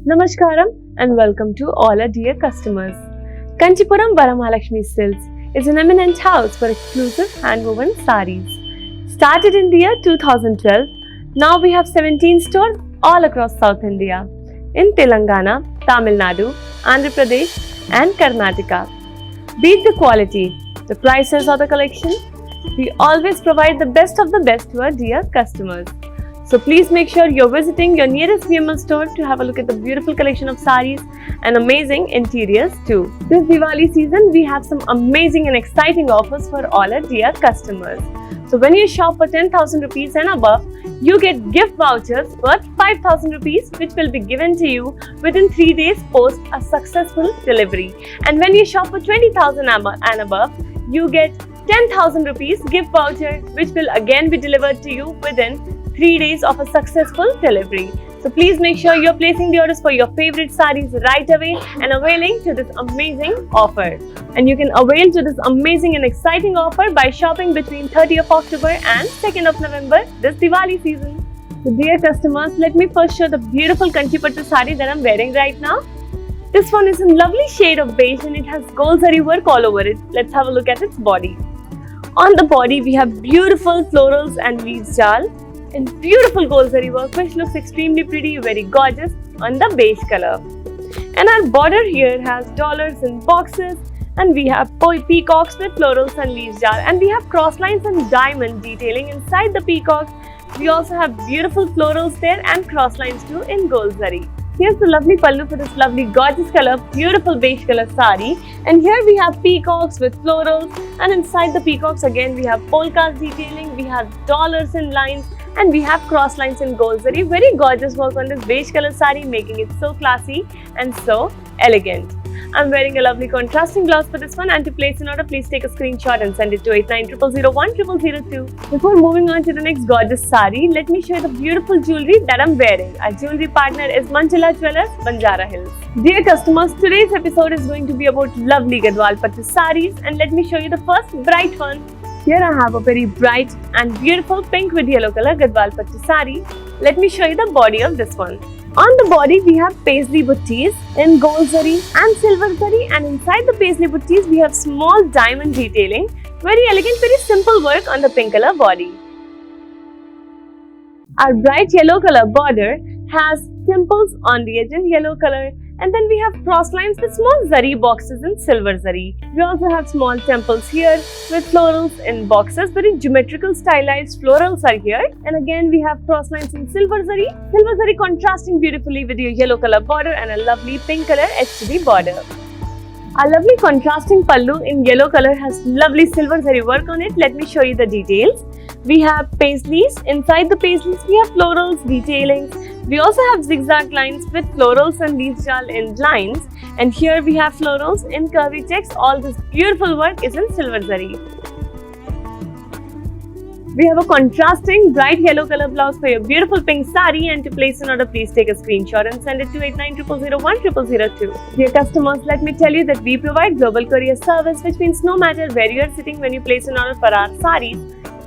Namaskaram and welcome to all our dear customers. Kanchipuram Varamahalakshmi Silks is an eminent house for exclusive hand-woven sarees. Started in the year 2012, now we have 17 stores all across South India, in Telangana, Tamil Nadu, Andhra Pradesh and Karnataka. Be it the quality, the prices or the collection, we always provide the best of the best to our dear customers. So please make sure you're visiting your nearest VML store to have a look at the beautiful collection of sarees and amazing interiors too. This Diwali season, we have some amazing and exciting offers for all our dear customers. So when you shop for 10,000 rupees and above, you get gift vouchers worth 5,000 rupees which will be given to you within 3 days post a successful delivery. And when you shop for 20,000 and above, you get 10,000 rupees gift voucher which will again be delivered to you within 3 days of a successful delivery. So please make sure you're placing the orders for your favorite sarees right away and availing to this amazing offer. And you can avail to this amazing and exciting offer by shopping between 30th of October and 2nd of November this Diwali season. So dear customers, let me first show the beautiful Kanchipattu saree that I'm wearing right now. This one is in lovely shade of beige and it has gold zari work all over it. Let's have a look at its body. On the body, we have beautiful florals and leaves jal and beautiful gold zari work which looks extremely pretty, very gorgeous on the beige color. And our border here has dollars in boxes and we have peacocks with florals and leaves jar and we have cross lines and diamond detailing inside the peacocks. We also have beautiful florals there and cross lines too in gold zari. Here's the lovely pallu for this lovely gorgeous color, beautiful beige color sari. And here we have peacocks with florals and inside the peacocks again we have polkas detailing, we have dollars in lines and we have cross lines in gold zari. Very gorgeous work on this beige color sari, making it so classy and so elegant. I'm wearing a lovely contrasting blouse for this one, and to place an order, please take a screenshot and send it to 8900010002. Before moving on to the next gorgeous sari, let me show you the beautiful jewelry that I'm wearing. Our jewelry partner is Manjula Jewellers, Banjara Hills. Dear customers, today's episode is going to be about lovely Gadwal Pattu sarees, and let me show you the first bright one. Here I have a very bright and beautiful pink with yellow color Gadwal Pattu saree. Let me show you the body of this one. On the body, we have paisley buttees in gold zari and silver zari, and inside the paisley buttees, we have small diamond detailing. Very elegant, very simple work on the pink color body. Our bright yellow color border has temples on the edge in yellow color, and then we have cross lines with small zari boxes in silver zari. We also have small temples here with florals in boxes. Very geometrical stylized florals are here. And again we have cross lines in silver zari. Silver zari contrasting beautifully with your yellow color border and a lovely pink color edge to the border. Our lovely contrasting pallu in yellow color has lovely silver zari work on it. Let me show you the details. We have paisleys. Inside the paisleys we have florals detailing. We also have zigzag lines with florals and leaves jal in lines, and here we have florals in curvy checks. All this beautiful work is in silver zari. We have a contrasting bright yellow color blouse for your beautiful pink sari, and to place an order, please take a screenshot and send it to 8900010002. Dear customers, let me tell you that we provide global courier service, which means no matter where you are sitting when you place an order for our saris,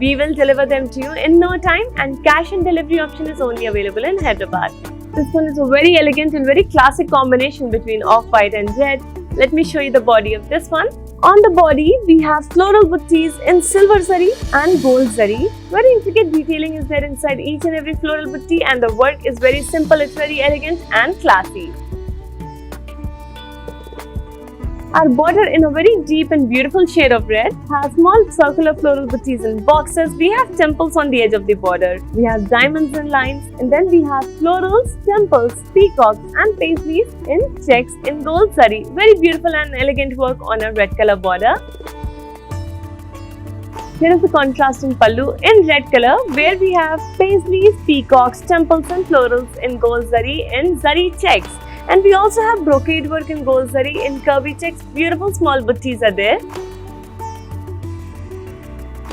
we will deliver them to you in no time, and cash and delivery option is only available in Hyderabad. This one is a very elegant and very classic combination between off-white and red. Let me show you the body of this one. On the body, we have floral buttees in silver zari and gold zari. Very intricate detailing is there inside each and every floral butti, and the work is very simple, it's very elegant and classy. Our border in a very deep and beautiful shade of red has small circular floral buttees in boxes. We have temples on the edge of the border. We have diamonds in lines, and then we have florals, temples, peacocks and paisleys in checks in gold zari. Very beautiful and elegant work on a red color border. Here is the contrasting pallu in red color, where we have paisleys, peacocks, temples and florals in gold zari in zari checks. And we also have brocade work in gold zari in curvy checks. Beautiful small buttees are there.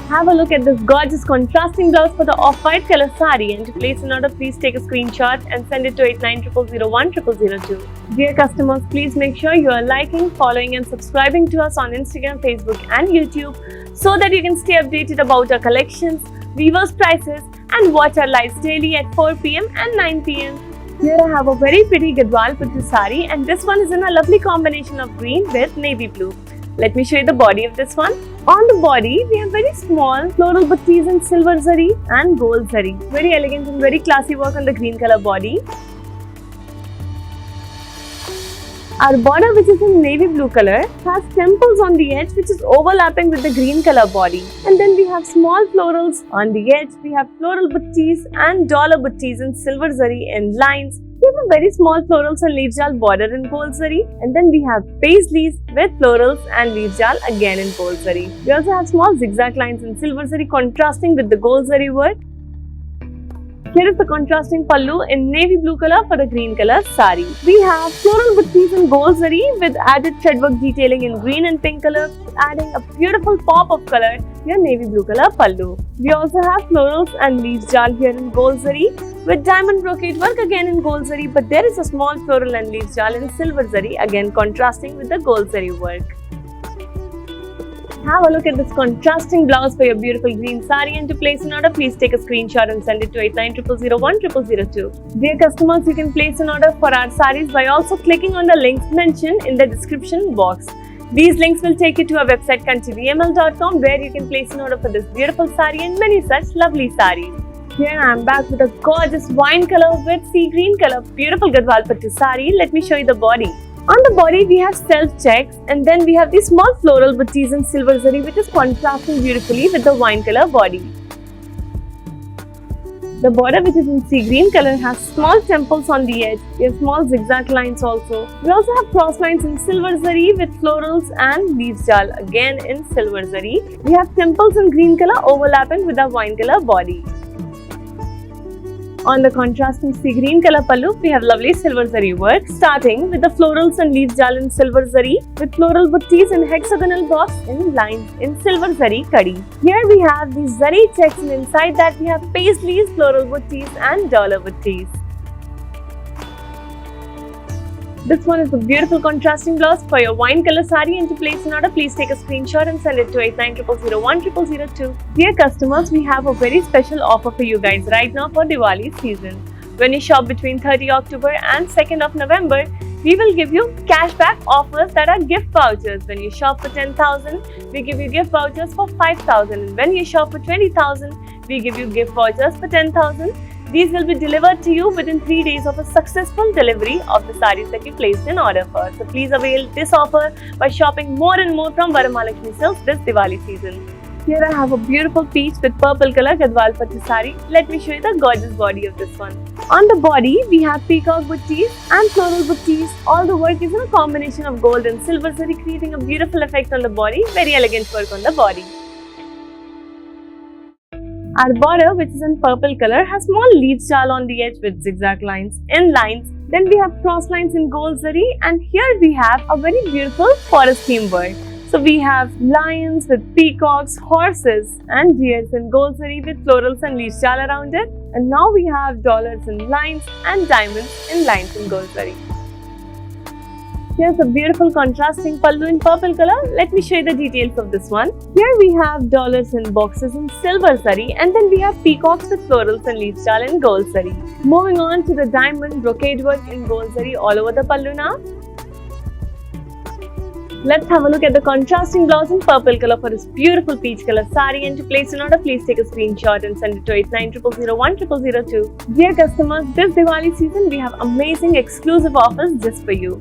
Have a look at this gorgeous contrasting blouse for the off-white color sari, and to place an order, please take a screenshot and send it to 8900010002. Dear customers, please make sure you are liking, following and subscribing to us on Instagram, Facebook and YouTube so that you can stay updated about our collections, weavers' prices and watch our lives daily at 4 p.m. and 9 p.m. Here I have a very pretty Gadwal Pattu sari, and this one is in a lovely combination of green with navy blue. Let me show you the body of this one. On the body, we have very small floral buttees in silver zari and gold zari. Very elegant and very classy work on the green color body. Our border, which is in navy blue color, has temples on the edge which is overlapping with the green color body. And then we have small florals on the edge. We have floral buttees and dollar buttees in silver zari and lines. We have a very small florals and leaf jal border in gold zari. And then we have paisleys with florals and leaf jal again in gold zari. We also have small zigzag lines in silver zari contrasting with the gold zari work. Here is the contrasting pallu in navy blue color for the green color sari. We have floral buttees in gold zari with added threadwork detailing in green and pink color, adding a beautiful pop of color here navy blue color pallu. We also have florals and leaf jal here in gold zari with diamond brocade work again in gold zari, but there is a small floral and leaf jal in silver zari again contrasting with the gold zari work. Have a look at this contrasting blouse for your beautiful green sari, and to place an order, please take a screenshot and send it to 8900010002. Dear customers, you can place an order for our saris by also clicking on the links mentioned in the description box. These links will take you to our website kanchivml.com, where you can place an order for this beautiful sari and many such lovely saris. Here I am back with a gorgeous wine color with sea green color, beautiful Gadwal Pattu sari. Let me show you the body. On the body, we have self checks, and then we have these small floral buttees in silver zari, which is contrasting beautifully with the wine color body. The border, which is in sea green color, has small temples on the edge. We have small zigzag lines also. We also have cross lines in silver zari with florals and leaf jal again in silver zari. We have temples in green color overlapping with the wine color body. On the contrasting sea green color pallu, we have lovely silver zari work, starting with the florals and leaf jal in silver zari with floral buttees in hexagonal box in lines in silver zari kadi. Here we have these zari checks, and inside that we have paisleys, floral buttees and dollar buttees. This one is the beautiful contrasting blouse for your wine color sari, and to place an order, please take a screenshot and send it to 8900010002. Dear customers, we have a very special offer for you guys right now for Diwali season. When you shop between 30 October and 2nd of November, we will give you cashback offers that are gift vouchers. When you shop for 10,000, we give you gift vouchers for 5,000. And when you shop for 20,000, we give you gift vouchers for 10,000. These will be delivered to you within 3 days of a successful delivery of the sarees that you placed an order for. So please avail this offer by shopping more and more from Varamahalakshmi Silks this Diwali season. Here I have a beautiful peach with purple color Gadwal Pattu sari. Let me show you the gorgeous body of this one. On the body, we have peacock buttees and floral buttees. All the work is in a combination of gold and silver zari, creating a beautiful effect on the body. Very elegant work on the body. Our border, which is in purple color, has small leaf jal on the edge with zigzag lines in lines. Then we have cross lines in gold zari, and here we have a very beautiful forest theme work. So we have lions with peacocks, horses and deers in gold zari with florals and leaf jal around it. And now we have dollars in lines and diamonds in lines in gold zari. Here's a beautiful contrasting pallu in purple color. Let me show you the details of this one. Here we have dollars in boxes in silver zari, and then we have peacocks with florals and leaf jal in gold zari. Moving on to the diamond brocade work in gold zari all over the pallu now. Let's have a look at the contrasting blouse in purple color for this beautiful peach color sari, and to place an order, please take a screenshot and send it to 8900010002. Dear customers, this Diwali season we have amazing exclusive offers just for you.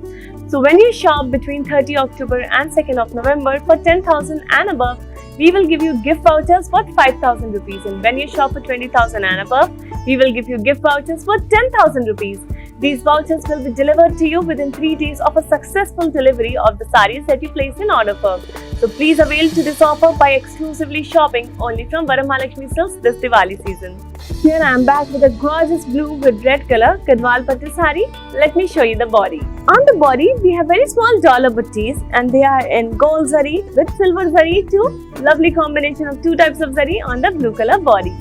So when you shop between 30 October and 2nd of November for 10,000 and above, we will give you gift vouchers for 5,000 rupees. And when you shop for 20,000 and above, we will give you gift vouchers for 10,000 rupees. These vouchers will be delivered to you within 3 days of a successful delivery of the sarees that you placed in order for. So please avail to this offer by exclusively shopping only from Varamahalakshmi Silks this Diwali season. Here I am back with a gorgeous blue with red color Gadwal Pattu sari. Let me show you the body. On the body, we have very small dollar buttees, and they are in gold zari with silver zari too. Lovely combination of two types of zari on the blue color body.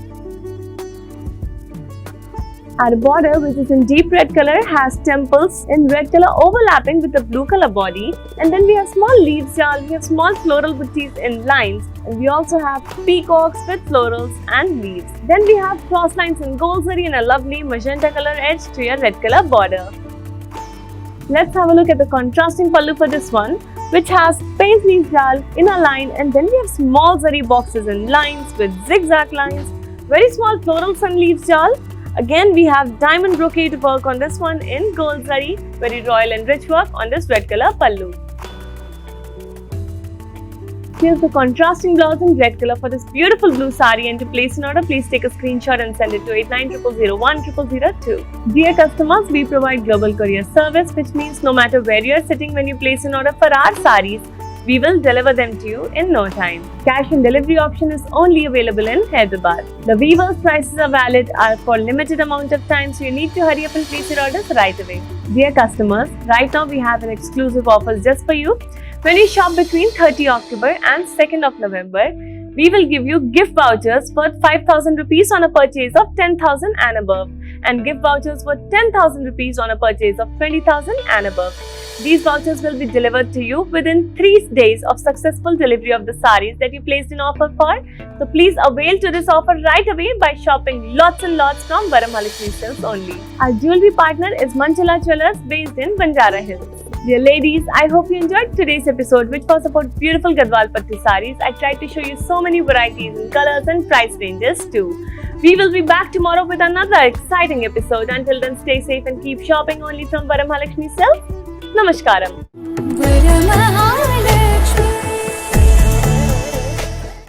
Our border, which is in deep red color, has temples in red color overlapping with the blue color body. And then we have small leaves here, we have small floral booties in lines. And we also have peacocks with florals and leaves. Then we have cross lines in gold zari and a lovely magenta color edge to your red color border. Let's have a look at the contrasting pallu for this one, which has paisley jal in a line, and then we have small zari boxes in lines with zigzag lines, very small florals and leaves jal. Again, we have diamond brocade work on this one in gold zari, very royal and rich work on this red color pallu. Here's the contrasting blouse in red color for this beautiful blue sari, and to place an order, please take a screenshot and send it to 8900010002. Dear customers, we provide global courier service, which means no matter where you are sitting when you place an order for our saris, we will deliver them to you in no time. Cash and delivery option is only available in Hyderabad. The weavers' prices are valid for limited amount of time, so you need to hurry up and place your orders right away. Dear customers, right now we have an exclusive offer just for you. When you shop between 30 October and 2nd of November, we will give you gift vouchers worth 5,000 rupees on a purchase of 10,000 and above, and gift vouchers worth 10,000 rupees on a purchase of 20,000 and above. These vouchers will be delivered to you within 3 days of successful delivery of the saris that you placed in offer for. So please avail to this offer right away by shopping lots and lots from Varamahalakshmi Silks only. Our jewelry partner is Manchala Jewellers based in Banjara Hills. Dear ladies, I hope you enjoyed today's episode, which was about beautiful Gadwal Pattu saris. I tried to show you so many varieties in colors and price ranges too. We will be back tomorrow with another exciting episode. Until then, stay safe and keep shopping only from Varamahalakshmi Silks. Namaskaram.